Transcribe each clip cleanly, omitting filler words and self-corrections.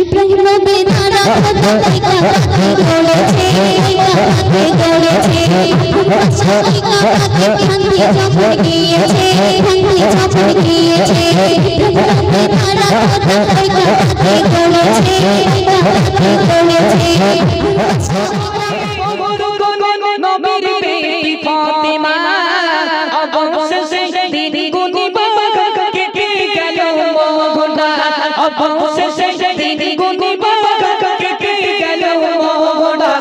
ইব্রাহিম বেদারা তাই কাঁদতে দৌড়েছে কাঁদতে ঝাঁপিয়ে গিয়েছে ইব্রাহিম বেদারা তাই কাঁদতে দৌড়েছে নবীর বেটি ফাতেমা অবশেষে দিন গুনিবা কেটে গেল মোহনা অবশেষে দিন গুনিবা কেটে গেল মোহনা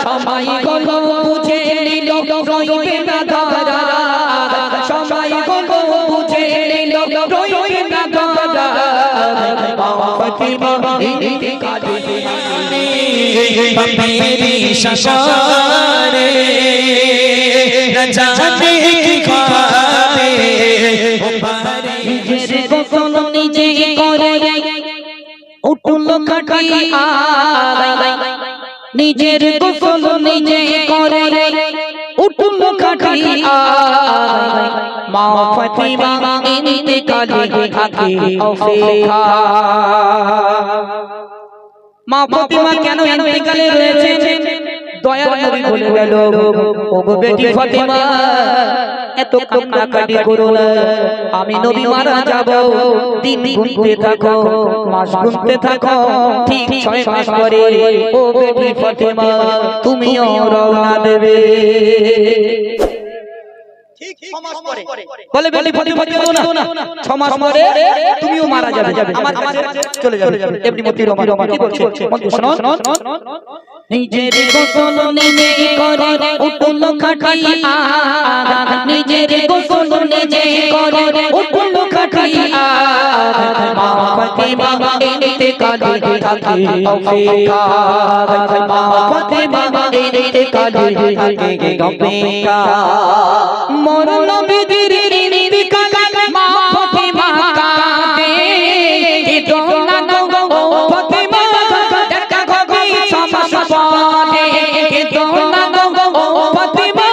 সময় গল বুঝে নিল রইবে না দাদা সময় গল বুঝে নিল রইবে না দাদা ফাতেমা ইন্তিকালে मेरी शशारे न जाने की ख्वाबे निजे गोसल निजे करे उठल खटी आए निजेर गोसल निजे करे उठल खटी आए माँ फातिमा इंतकाले থাকে অপেক্ষা মা ফাতিমা কেন ইন্তেকালে রয়েছেন দয়ার নবী বলে গেল ওগো বেটি ফাতিমা এত কান্নাকাটি করো না আমি নবী মারা যাব দিন গুনতে থাকো মাস গুনতে থাকো ঠিক 6 মাস পরে ও বেটি ফাতিমা তুমিও রওনা দেবে ঠিক 6 মাস পরে বলে বেটি ফাতিমা কেউ না 6 মাস পরে তুমিও মারা যাবে আমার কাছে চলে যাবে এমনি মতি রহমান কি বলছে মতি শুনো নিজের গোসল নিজে করে উঠল খাটি নিজের গোসল নিজে করে উঠল খাটি মা ফাতিমা ইন্তেকালে থাকে অপেক্ষা মা ফাতিমা ইন্তেকালে থাকে অপেক্ষা মোর নবীর ইন্তেকালে মা ফাতিমা কাঁদে দোলা গো ফাতিমা দেখা গো সমাস পারে দোলা গো ফাতিমা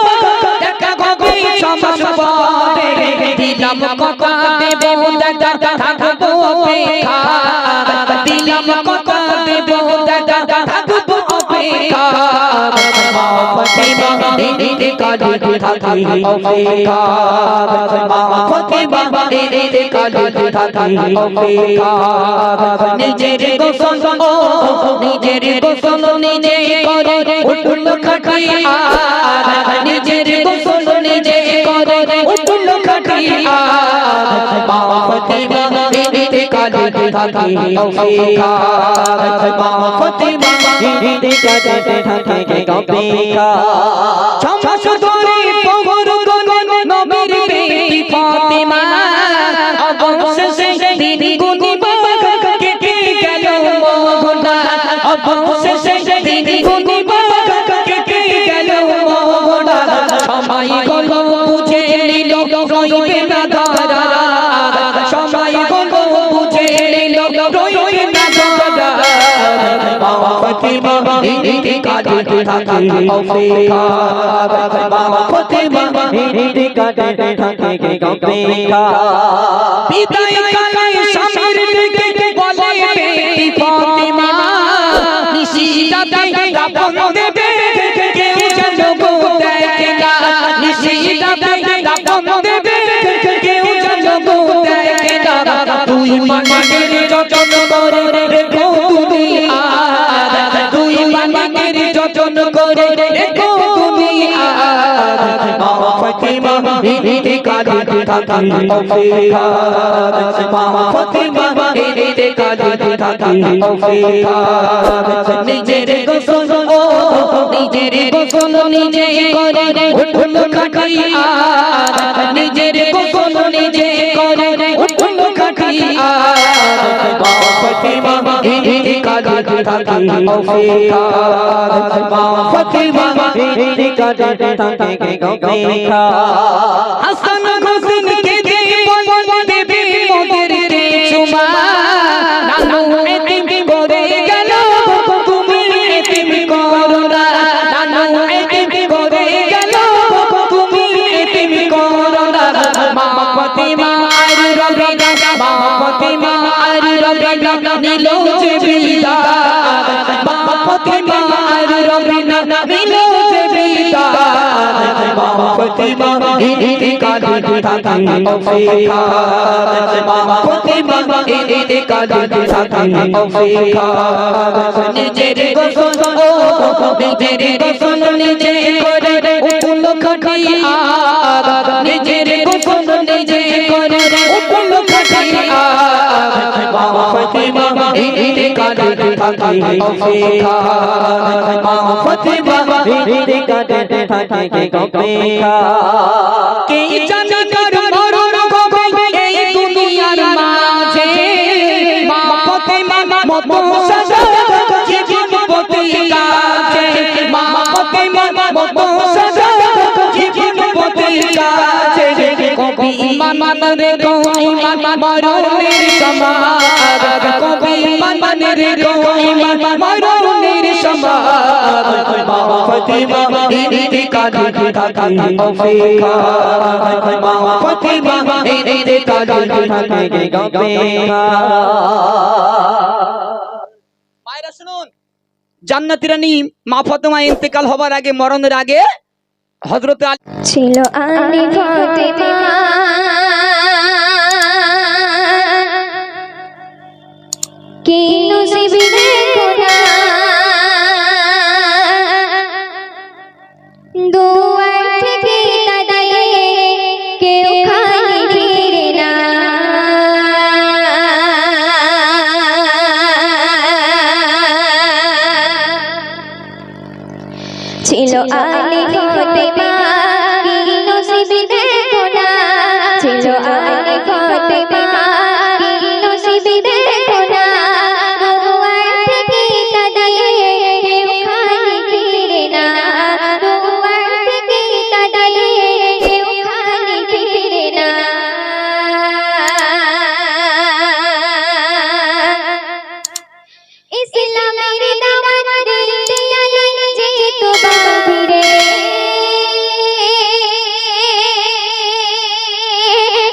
দেখা গো সমাস পারে দিলাম কথা দেব দাদা থাকবো অপেক্ষা দিলাম কথা দেব দাদা থাকবো অপেক্ষা মা ফাতিমা ইন্তেকালে থাকে অপেক্ষা মা ফাতিমা ইন্তেকালে থাকে অপেক্ষা নিজের গোসল নিজের গোসল নিজে করে উঠল খাটি নিজের গোসল নিজে করে উঠল খাটি মা ফাতিমা ইন্তেকালে থাকে অপেক্ষা মা ফাতিমা ইন্তেকালে থাকে অপেক্ষা ছমাস ধরে পহর গগন নবীর বেটি ফাতিমা অবশেষে দিন গুনিবা কেটে গেল মোহনা অবশেষে দিন গুনিবা কেটে গেল মোহনা সময় গল বুঝে নিল রইবে না দাদা সময় গল বুঝে নিল রইবে না দাদা মা ফাতিমা ইন্তেকালে থাকে অপেক্ষা মা ফাতিমা ইন্তেকালে থাকে অপেক্ষা বিদায় কালে স্বামীর দিকে বলে বেটি ফাতিমা নিশিরাতে দাফন দেবে কেউ যেন গো দেখে না নিশিরাতে দাফন দেবে কেউ যেন গো দেখে না তুই মাটির যতন করে রেখো তুমি তুই মাটির যতন করে রেখো তুমি মা ফাতিমা ইন্তেকালে থাকে অপেক্ষা মা ফাতিমা ইন্তেকালে থাকে অপেক্ষা নিজের গোসল নিজের গোসল নিজে করে উঠল খাটি নিজের গোসল নিজে করে উঠল খাটি মা ফাতিমা ইন্তেকালে থাকে অপেক্ষা মা ফাতিমা ইন্তেকালে থাকে অপেক্ষা হাসান হোসেন কে দেবে মোদের চুমা নানু এতিম করে গেল তুমি এতিম করো না নানু এতিম করে গেল ফাতিমা আর রবিনা নিল যে বিদাত মা ফাতিমা আর রবিনা নিল যে বিদাত মা ফাতিমা ইন্তিকালে থাকে অপেক্ষা মা ফাতিমা ইন্তিকালে থাকে অপেক্ষা নিজের গোসল নিজের গোসল নিজে করে উকুল খাটিয়া নিজের গোসল নিজে করে উকুল খাটিয়া মা ফাতিমা ইন্তিকালে থাকে অপেক্ষা মা ফাতিমা ইন্তিকালে থাকে অপেক্ষা কে জানে কার মরণ হবে এই দুনিয়ার মাঝে মা ফাতিমা মতো সাজা জীবনপতি কাছে মা ফাতিমা মতো সাজা জীবনপতি কাছে কবি ইমান রে গো ইমান মরণের সমাদ কবি ইমান রে গো ইমান মরণের সমাদ মা ফাতিমা ইন্তিকালে থাকে অপেক্ষা মা ফাতিমা ইন্তিকালে থাকে অপেক্ষা মায়েরা শুনুন জান্নাতি রানী মা ফাতেমা ইন্তেকাল হবার আগে মরণের আগে হযরত আলী ছিল আলী ফাতেমা কি নসিব দেখো না দুয়ার থেকে দাঁড়িয়ে কেউ খালি ফিরে না ছিল আলী ফাতেমা কি নসিব দেখো না ছিল আলী ফাতেমা কি নসিব দেখো না দুয়ার থেকে দাঁড়িয়ে কেউ খালি ফিরে না দুয়ার থেকে দাঁড়িয়ে কেউ খালি ফিরে না ইসলামের দাওয়াত দিতে আলী যেত বাহিরে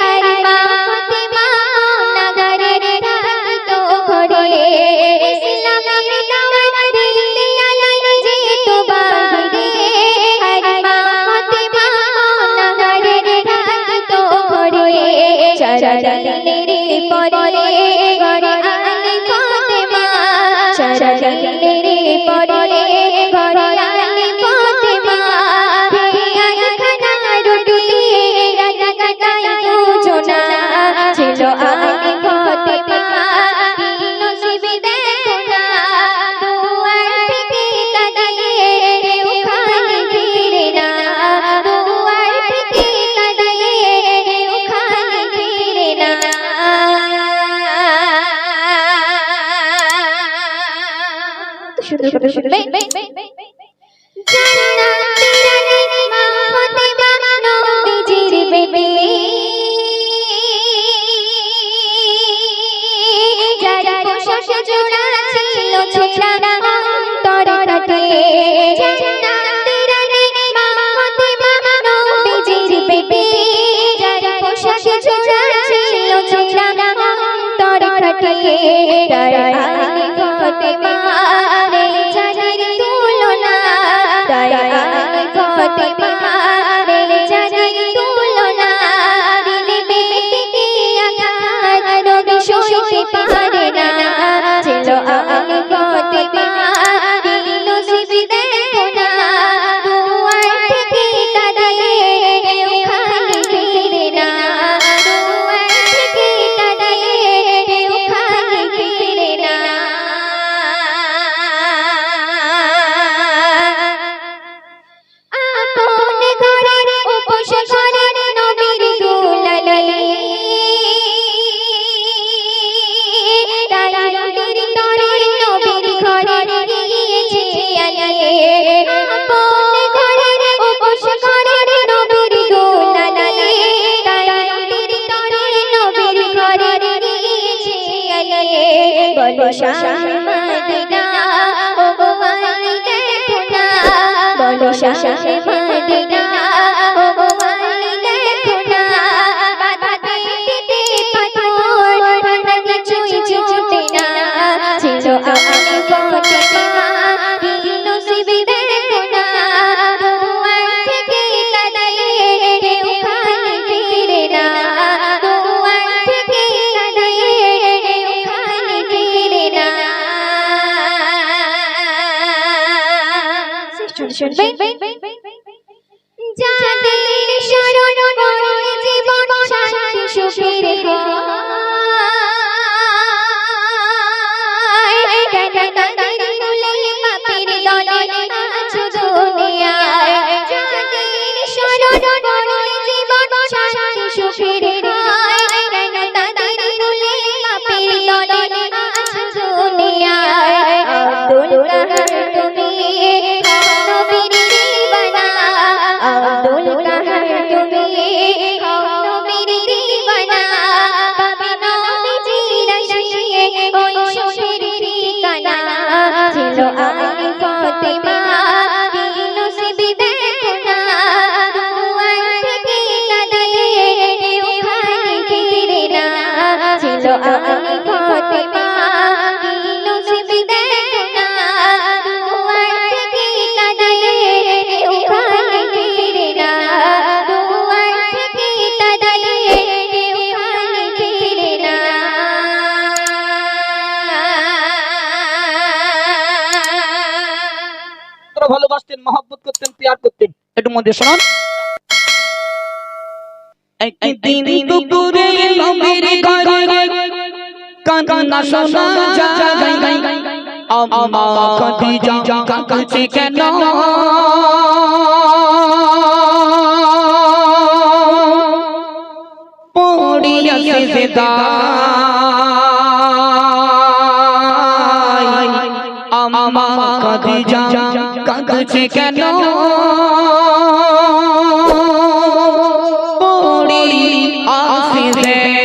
আর মা ফাতেমা নগরের থাকিত ঘরে ইসলামের দাওয়াত দিতে আলী যেত বাহিরে আর মা ফাতেমা নগরের থাকিত ঘরে চরণের পরে ঘরে আলী ফাতেমা চরণের পরে ঘরে আলী ফাতেমা খেয়াল খানা রুটি রাজা কাটাই দুজনা ছিল আলী ফাতেমা কি নসিব দেখো না দুয়ার থেকে দাঁড়িয়ে কেউ খালি ফিরে না দুয়ার থেকে দাঁড়িয়ে কেউ খালি ফিরে না শুধু শুধু শুধু জান্নাতের রানী মা ফাতেমা নবীজির বেবি যার পোশাক জোড়া ছিল ছোড়া অন্তর কাটে জান্নাতের রানী মা ফাতেমা নবীজির বেবি যার পোশাক জোড়া ছিল ছোড়া অন্তর কাটে তার আলী ফাতেমা জানের তুলনা তার আলী ফাতেমা জানের তুলনা দিলে বেটিকে আঘাত নবী সইতে পারে না ছিল আলী ফাতেমা কি নসিব দেখো না দুয়ার থেকে দাঁড়িয়ে কেউ খালি ফিরে না দুয়ার থেকে দাঁড়িয়ে কেউ খালি ফিরে না আপন ঘরে উপোস করে নবীর দুলালি রাইনের তরে নবীর ঘরে গিয়েছে আলী আপন ঘরে উপোস করে নবীর দুলালি রাইনের তরে নবীর ঘরে গিয়েছে আলী বলো শাহ মদিনা ও গো আলী দেখো না বলো শাহ মদিনা ও গো আলী দেখো না বাধা দিতে পাথর শুনবে যাদের শরণ করে জীবন শান্তি সুখের হয় কেন তাদের কুলে পাপের দলে আছো দুনিয়ায় যাদের শরণ করে জীবন শান্তি সুখের হয় কেন তাদের কুলে পাপের দলে আছো দুনিয়ায় আব্দুল কাহার তুমি নবীর দিওয়ানা আব্দুল কাহার তুমি নবীর দিওয়ানা পাবে নবীজির আশিকে ওই সুখের ঠিকানা ছিল আলী ফাতেমা কি নসিব দেখো না দুয়ার থেকে কাঁদলে ওখানে ফিরে না ছিল আলী ফাতেমা কি নসিব দেখো না দুয়ার থেকে কাঁদলে ওখানে ফিরে না দুয়ার থেকে কাঁদলে ওখানে ফিরে না তোরা ভালোবাসতেন মহব্বত করতেন প্যার করতেন একটু মধ্যে শোনান একদিন দুপুরে নবীর ঘরে কান্না শোনা যায় আম্মা খাদিজা কাঁদছে কেন পড়িয়া সিজদায় আম্মা খাদিজা কাঁদছে কেন পড়িয়া সিজদায়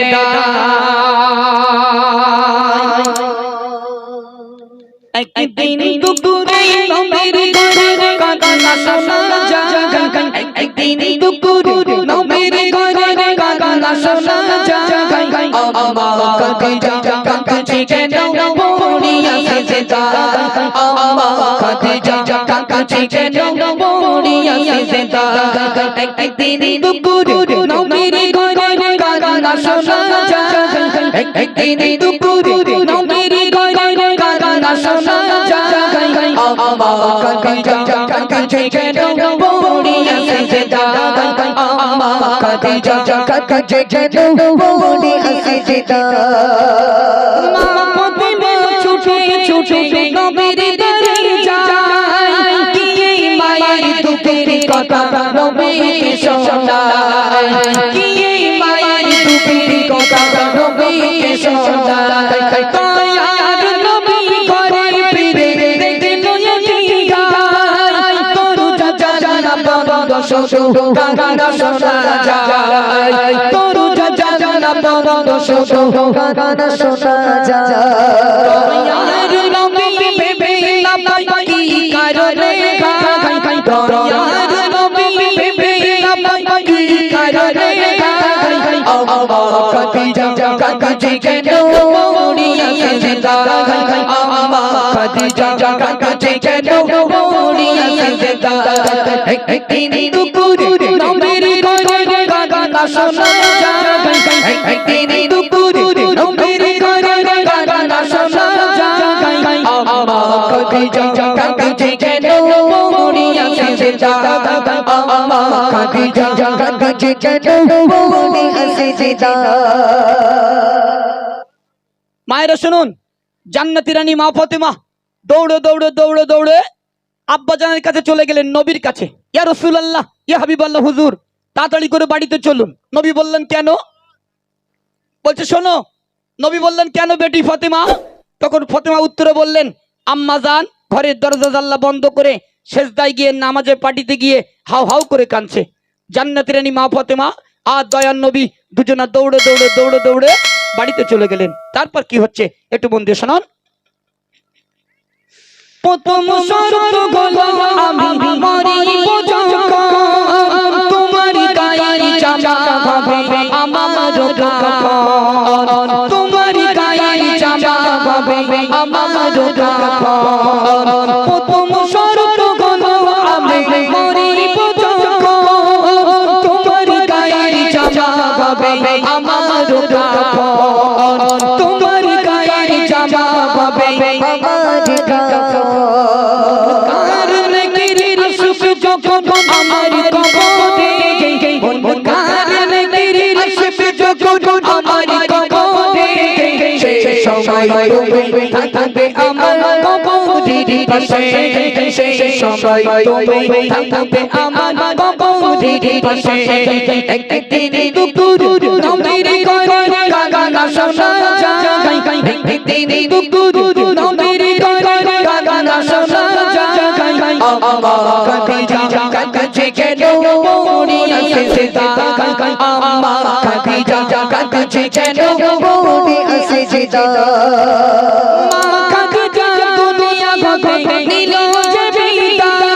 একদিন দুপুরে নবীর ঘরে কান্না শোনা যায় একদিন দুপুরে নবীর ঘরে কান্না শোনা যায় আম্মা খাদিজা কাঁদছে কেন পড়িয়া সিজদায় আম্মা খাদিজা কাঁদছে কেন পড়িয়া সিজদায় একদিন দুপুরে নবীর ঘরে কান্না শোনা যায় একদিন দুপুরে নবীর ঘরে কান্না শোনা যায় আম্মা খাদিজা কাঁদছে কেন পড়িয়া সিজদায় আম্মা খাদিজা কাঁদছে কেন পড়িয়া সিজদায় মা ফাতেমা ছুটে ছুটে নবীর দরে যায় গিয়ে মায়ের দুঃখের কথা নবীকে শোনায় গিয়ে মায়ের দুঃখের কথা নবীকে শোনায় দয়ার নবী ঘরে ফিরে দেখলো এতিগায় তরু জানা বন্ধ শোনো কান্না শোনা যায় তরু জানা বন্ধ শোনো কান্না শোনা যায় দয়ার নবী ভেবে না পাই কি কারণে গায় দয়ার নবী ভেবে না পাই কি কারণে গায় আম্মা খাদিজা কাঁদছে কেন পড়িয়া সিজদায় আম্মা খাদিজা কাঁদছে কেন পড়িয়া সিজদায় একদিন দুপুরে নবীর ঘরে কান্না শোনা যায় একদিন দুপুরে নবীর ঘরে কান্না শোনা যায় আম্মা খাদিজা কাঁদছে কেন পড়িয়া সিজদায় আম্মা খাদিজা কাঁদছে কেন পড়িয়া সিজদায় মায়েরা শুনুন জান্নাতি রানী মা ফাতেমা দৌড়ে দৌড়ে দৌড়ে দৌড়ে আব্বা জানের কাছে চলে গেলেন নবীর কাছে ইয়া রাসূলুল্লাহ ইয়া হাবিবাল্লাহ হুজুর তাড়াতাড়ি করে বাড়িতে চলুন নবী বললেন কেন বলছে শোনো নবী বললেন কেন বেটি ফাতেমা তখন ফাতেমা উত্তরে বললেন আম্মা জান ঘরের দরজা জানলা বন্ধ করে সেজদায় গিয়ে নামাজে পাটিতে গিয়ে হাউ হাউ করে কাঁদছে জান্নাতি রানী মা ফাতেমা আর দয়ার নবী দুজনা দৌড়ে দৌড়ে দৌড়ে দৌড়ে বাড়িতে চলে গেলেন তারপর কি হচ্ছে একটু মন দিয়ে শোনান প্রথম শরত হলো আমি মরিব যখন তোমার গায়ের জামা হবে আমার কাফন তোমার গায়ের জামা হবে আমার কাফন প্রথম শরত হলো আমি মরিব যখন তোমার গায়ের জামা হবে আমার কাফন তোমার গায়ের জামা হবে আমার কাফন কারণ কি আমার কবরে মুনকার নাকির আসবে যখন আমার কবরে সেই সময় তুমি থাকবে আমার কবরের পাশে সেই সময় তুমি থাকবে আমার কবরের পাশে একদিন দুপুর নবীর ঘরে গানা শোনা যায় একদিন দুপুর নবীর ঘরে গানা শোনা যায় আম্মা খাদিজা কাছে কেন পড়িয়া সেজদা আম্মা খাদিজা কাছে কেন পড়িয়া সেজদা মা খাদিজা দুনিয়া ঘরে নিল যে বিদায়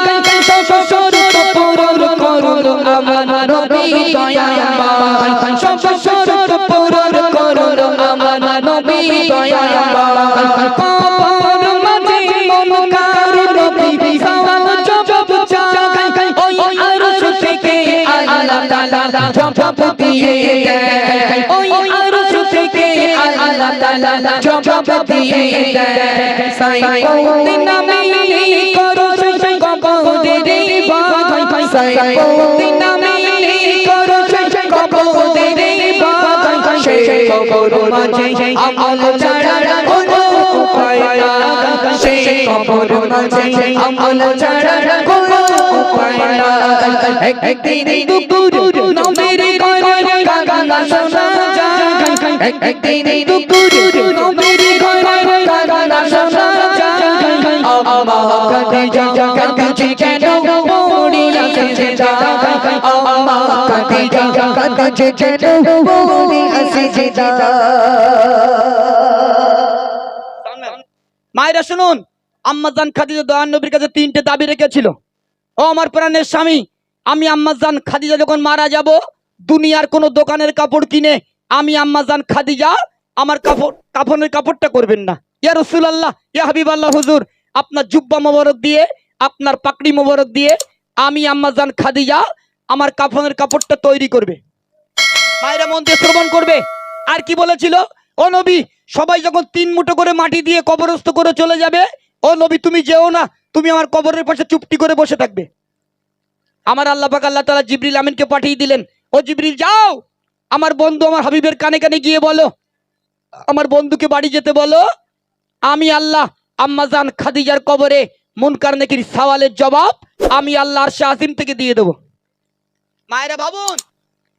শ্বশুর পুরুর করুন আমার নবী দয়াময় শ্বশুর পুরুর করুন আমার নবী দয়াময় কবর মাঝে মুনকার নবী সওয়াল জবাব চায় ওই আরশ থেকে আল্লাহ তাআলা জবাব দিয়ে দেয় ওই আরশ থেকে আল্লাহ তাআলা জবাব দিয়ে দেয় সাইয়্যিদ নামে করো সেই কবরের ভাই সাইয়্যিদ নামে করো সেই কবরের ভাই সেই কবর মাঝে আমল ছাড়া কোনো উপায় নাই সেই কবর মাঝে আমল ছাড়া কোনো উপায় নাই একদিন দুপুর নবীর ঘরে গানা শোনা যায় একদিন দুপুর নবীর ঘরে গানা শোনা যায় আম্মা খাদিজা কাছে কেন পড়িয়া সেজদা আম্মা খাদিজা কাছে কেন পড়িয়া সেজদা মায়েরা শুনুন আম্মাজান খাদিজা দয়ান নবীর কাছে তিনটে দাবি রেখেছিল ও আমার প্রাণের স্বামী আমি আম্মাজান খাদিজা যখন মারা যাব দুনিয়ার কোন দোকানের কাপড় কিনে আমি আম্মাজান খাদিজা আমার কাফনের কাপড়টা করবেন না ইয়া রাসূলুল্লাহ ইয়া হাবিবাল্লাহ হুজুর আপনার জুব্বা মোবারক দিয়ে আপনার পাকড়ি মোবারক দিয়ে আমি আম্মাজান খাদিজা আমার কাফনের কাপড়টা তৈরি করবে মায়েরা মন দিয়ে শ্রবণ করবে আর কি বলেছিল ও নবী সবাই যখন 3 মুঠো করে মাটি দিয়ে কবরস্থ করে চলে যাবে ও নবী তুমি যেও না তুমি আমার কবরের পাশে চুপটি করে বসে থাকবে আমার আল্লাহ পাক আল্লাহ তাআলা জিবরিল আমিনকে পাঠিয়ে দিলেন ও জিবরিল যাও আমার বন্ধু আমার হাবিবের কানে কানে গিয়ে বলো আমার বন্ধুকে বাড়ি যেতে বলো আমি আল্লাহ আম্মাজান খাদিজার কবরে মুনকার নাকির সওয়ালের জবাব আমি আল্লাহ আরশে আজিম থেকে দিয়ে দেব মায়েরা ভাবুন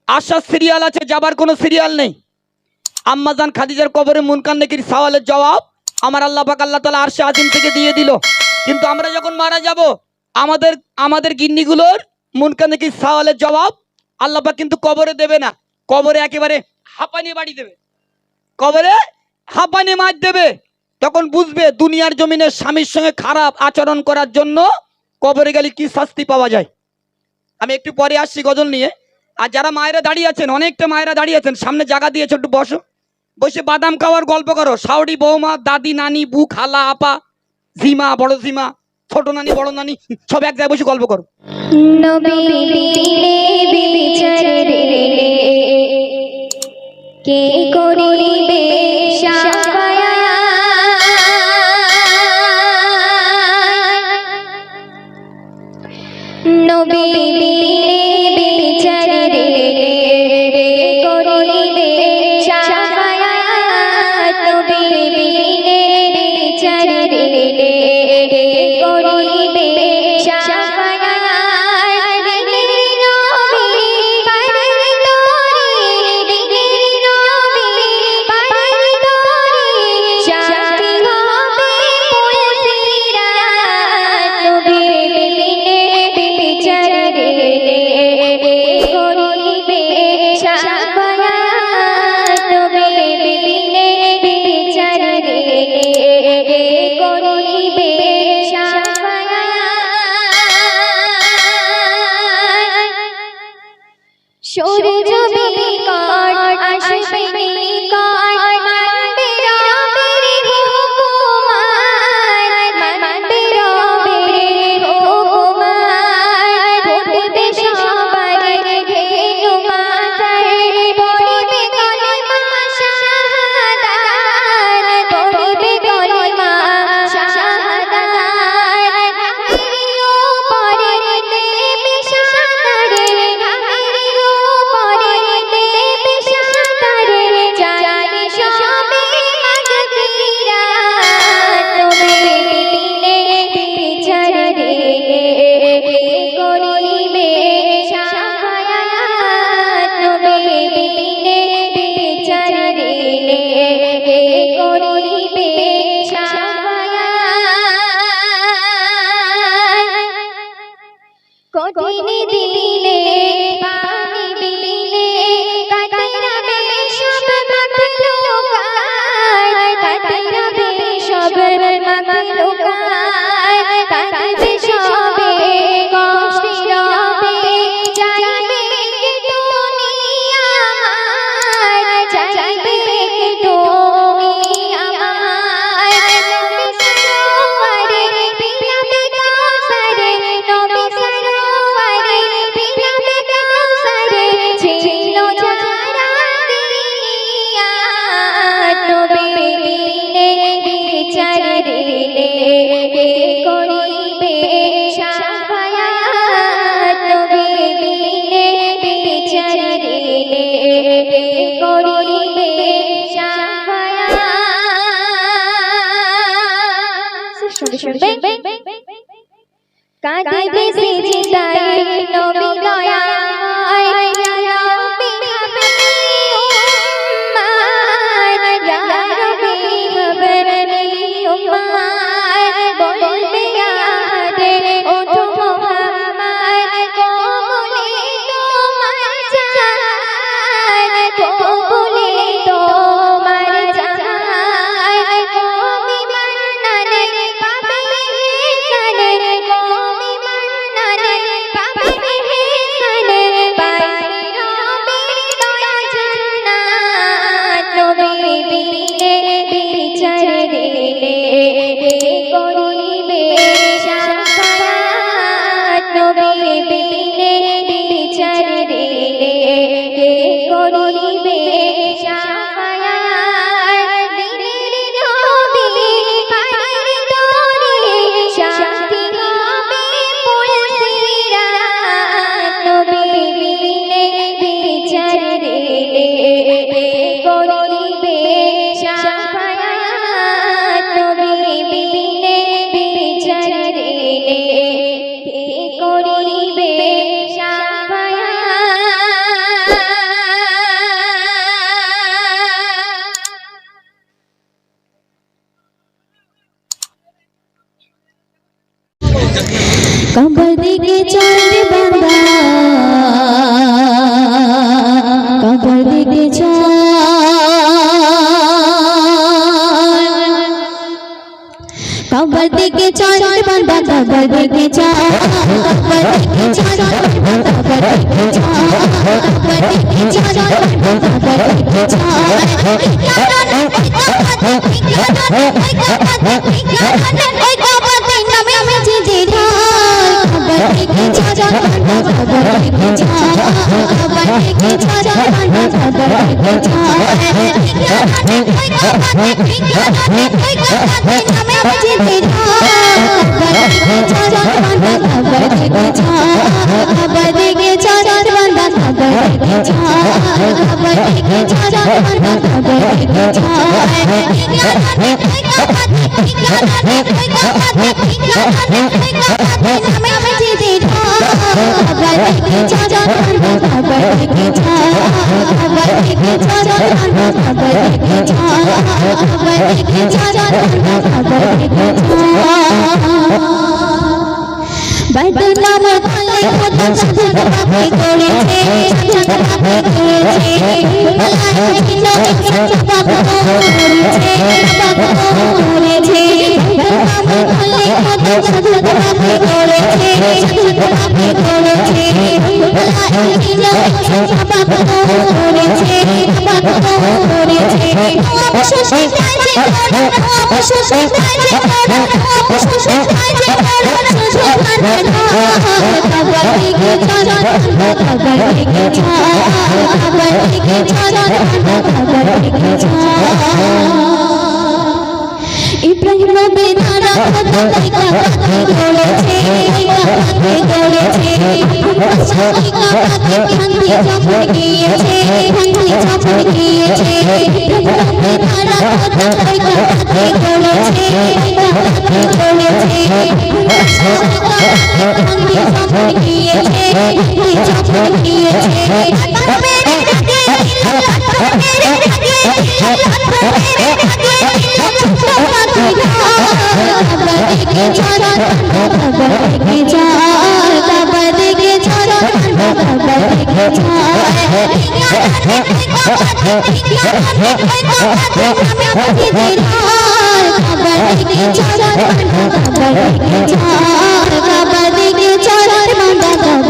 আশার সিরিয়াল আছে যাবার কোনো সিরিয়াল নেই আম্মাজান খাদিজার কবরে মুনকার নাকির সওয়ালের জবাব আমার আল্লাহ পাক আল্লাহ তাআলা আরশে আজিম থেকে দিয়ে দিল কিন্তু আমরা যখন মারা যাব আমাদের গিন্নিগুলোর মুনকার নাকির সওয়ালের জবাব আল্লাহ পাক কিন্তু কবরে দেবে না কবরে একেবারে হাঁপানি বাড়ি দেবে কবরে হাঁপানি মার দেবে তখন বুঝবে দুনিয়ার জমিনে স্বামীর সঙ্গে খারাপ আচরণ করার জন্য কবরে গেলে কি শাস্তি পাওয়া যায় আমি একটু পরে আসছি গজল নিয়ে আর যারা মায়েরা দাঁড়িয়ে আছেন অনেকটা মায়েরা দাঁড়িয়ে আছেন সামনে জায়গা দিয়েছে একটু বসো বসে বাদাম খাওয়ার গল্প করো শাওড়ি বৌমা দাদি নানি বু খালা আপা ঝিমা বড় ঝিমা ছোট নানি বড় নানি সব এক জায়গায় বসে গল্প করো নবী বিচারে কে করিবে সাফায়া নবী বিচারে করিবে সাফায়া নবী বিচারে করিবে সাফায়া সূর্য বিকট আসবে নিকট মানবে রবের হুকুমাত মানবে রবের হুকুমাত ফুটবে সবার ঘেনু মাথায় পড়িবে কলিমা শাহাদাত পড়িবে কলিমা শাহাদাত নবীর উপরে দেবে শুনবে কাঁদিবে সিজদায় নবী দয়াময় ইয়া রাব্বি হাবলি উম্মাত ইয়া রাব্বি হাবলি উম্মাত বলবে ইয়াদে ওঠো মুহাম্মদ কবুলে তোমার জান কবুলে তোমার জান কবি মান্নানে পাবে কানে কবি মান্নানে পাবে কানে পাই রবের দয়া জান্নাত নবী বিনে বিচার দিলে করিবে শাফাআত নবী বিনে বিচার দিলে করিবে শাফাআত দিনের নবী পায়ের তলে শান্তি হবে পুলসিরাত নবী বিনে বিচার দিলে করিবে শাফাআত নবী বিনে বিচার দিলে করিবে कबर दिखे चांद बंदा कबर दिखे कबर दिखे चांद बंदा कबर दिखे कबर दिखे चांद कबर दिखे कबर दिखे चांद कबर बदनाम खोले खुद सजद बापे करेছে सजद बापे करेছে আল্লাহ কিনো সজদ বাপে করেছে বাপে করেছে बदनाम खोले खुद सजद बापे करेছে सजद बापे करेছে আল্লাহ কিনো সজদ বাপে করেছে বাপে করেছে অবশেষে যাইছে অবশেষে যাইছে অবশেষে যাইছে कबर दिखे चांद कबर दिखे कबर दिखे चांद कबर दिखे इब्राहिम बेदारा खता का पाते करेছে पाते करेছে का पाते खांती चापड़ गিয়েছে खांती चापड़ गিয়েছে इब्राहिम बेदारा खता का पाते कরেছে पाते करेছে खांती चापड़ गিয়েছে खांती चापड़ गিয়েছে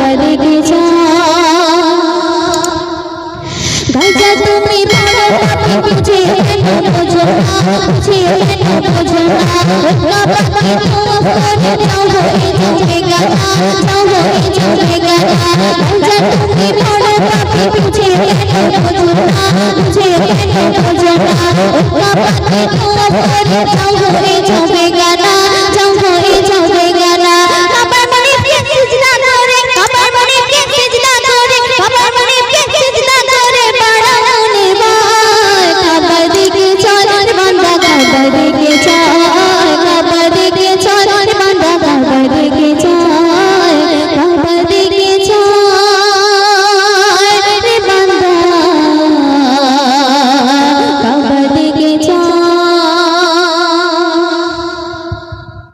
मेरे लगे गजा तुम्हें बड़ा पापी मुझे बुझो मुझे बुझो ना पापी तुम करे जाओ जाएगा जाएगा गजा तुम्हें बड़ा पापी मुझे बुझो मुझे बुझो ना पापी तुम करे जाओ जाएगा